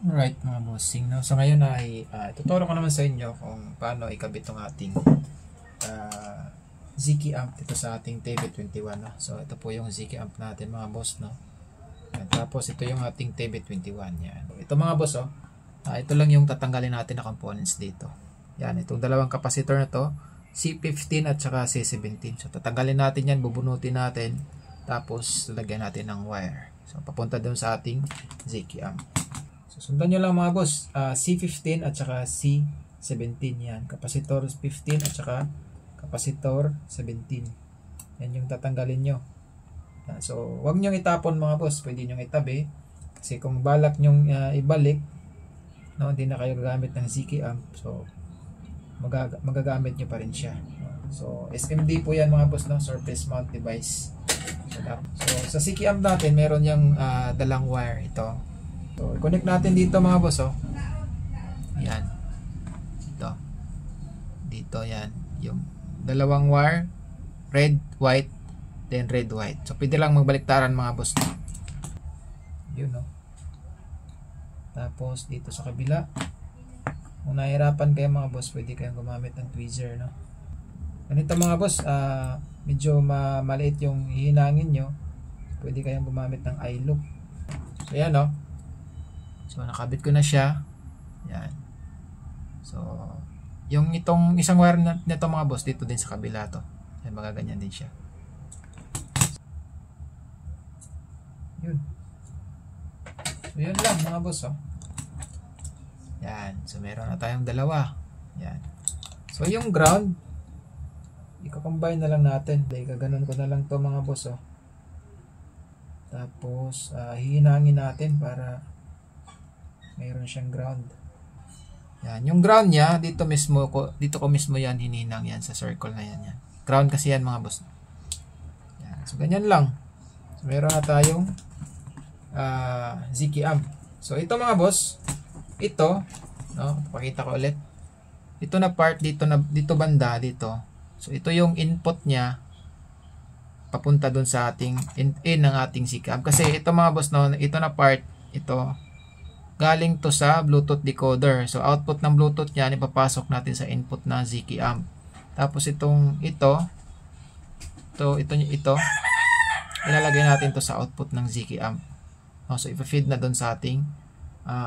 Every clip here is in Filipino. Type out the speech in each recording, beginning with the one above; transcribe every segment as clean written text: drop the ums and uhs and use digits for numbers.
Alright mga bossing, no? So ngayon ay tuturo ko naman sa inyo kung paano ikabit ng ating Ziki amp dito sa ating TB21, no? So ito po yung Ziki amp natin mga boss, no? At tapos ito yung ating TB21 yan. Ito mga boss, oh. Ito lang yung tatanggalin natin na components dito. Yan, itong dalawang capacitor na to, C15 at saka C17. So tatanggalin natin yan, bubunutin natin, tapos lagyan natin ng wire. So papunta doon sa ating Ziki amp. So, sundan nyo lang mga boss, C15 at saka C17 yan. Capacitor 15 at saka capacitor 17. Yan yung tatanggalin nyo. So, wag nyo itapon mga boss. Pwede nyo itabi. Kasi kung balak nyo ibalik, no, hindi na kayo gagamit ng Ziki amp. So, magagamit nyo pa rin siya. So, SMD po yan mga boss, no? Surface mount device. So, sa Ziki amp natin, meron yung dalang wire ito. So, i-connect natin dito mga boss, oh. Yan. Dito yan. Yung dalawang wire, red, white, then red, white. So, pwede lang magbaliktaran mga boss. Yun, oh. Tapos, dito sa kabila. Kung nahirapan kayo mga boss, pwede kayong gumamit ng tweezer, no? Ganito mga boss, medyo maliit yung hihinangin nyo. Pwede kayong gumamit ng eye loop. So, yan, oh. So, nakabit ko na siya. Yan. So, yung itong isang wire nito mga boss, dito din sa kabila to. Yan, magaganyan din siya. Yun. So, yun lang mga boss, oh. Yan. So, meron na tayong dalawa. Yan. So, yung ground, i-combine na lang natin. Gaganon ko na lang to mga boss, oh. Tapos, hihinangin natin para mayroon siyang ground. Yan, yung ground niya dito ko mismo yan hininang yan sa circle na yan, yan. Ground kasi yan mga boss. Yan. So ganyan lang. So meron na tayong Ziki amp. So ito mga boss, ito, no, pakita ko ulit. Ito na part dito banda dito. So ito yung input niya papunta doon sa ating in ng ating Ziki amp. Kasi ito mga boss, no, ito na part, ito galing to sa Bluetooth decoder. So, output ng Bluetooth yan, ipapasok natin sa input na Ziki amp. Tapos, ito, ilalagay natin to sa output ng Ziki amp. So, ipa-feed na doon sa ating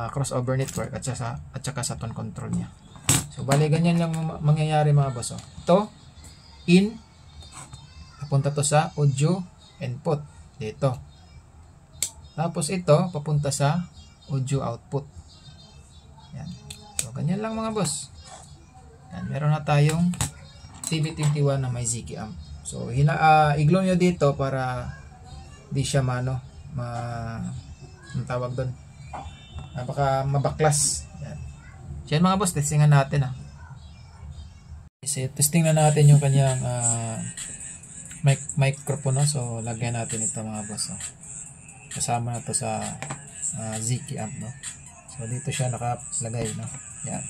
crossover network at saka sa tone control niya. So, bali, ganyan lang mangyayari mga boss. Oh. Ito, in, papunta to sa audio input. Dito. Tapos, ito, papunta sa audio output. Yan. So, ganyan lang mga boss. Yan. Meron na tayong TB21 na may Ziki amp. So, iglow nyo dito para di siya ang tawag doon. Baka mabaklas. Yan. So, yan mga boss, testingan natin. So, testing na natin yung kanyang microphone. So, lagyan natin ito mga boss. Kasama na to sa Ziki amp, no? So dito siya nakalagay, no? Yan.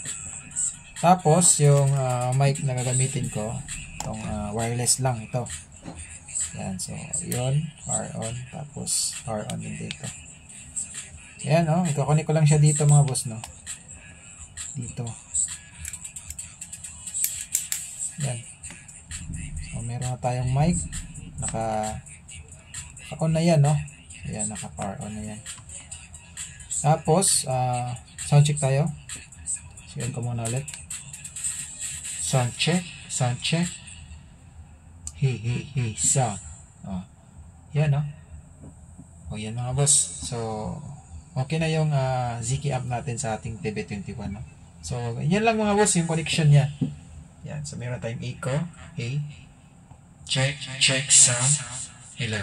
Tapos yung mic na gagamitin ko, itong wireless lang ito. Yan, so yun, power on, tapos power on din dito. Yan, no? Ikakunik ko lang siya dito mga boss, no? Dito. Yan. So meron na tayong mic, naka-on na yan, no? Yan, naka-power on na yan. Tapos, sound check tayo. Siyan ko muna ulit. Sound check. Hey, sound. Yan, yan mga boss. So, okay na yung Ziki amp natin sa ating TB21, no? So, yan lang mga boss, yung connection niya. Yan, so meron tayong echo. Hey. Check, sound. Hello.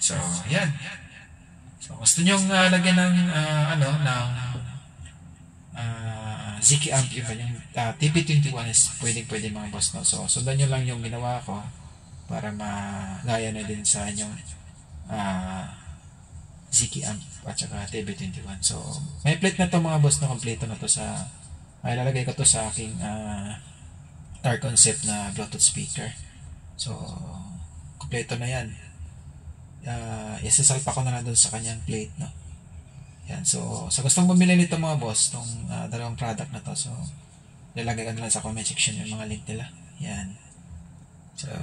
So, yan. So, gusto nyong lagyan ng Ziki amp yung kanyang TB21 is pwede mga boss, no? So, sundan nyo lang yung ginawa ko para magaya na din sa inyong Ziki amp at saka TB21. So, may plate na to mga boss, na kompleto na to sa ilalagay ko to sa aking Star Concept na Bluetooth speaker. So, kompleto na yan. isasalpa ko na lang doon sa kanyang plate, no? Yan. So, sa gustong bumili nito mga boss, tong dalawang product na to, so, lalagay ko na lang sa comment section yung mga link nila. Yan. So,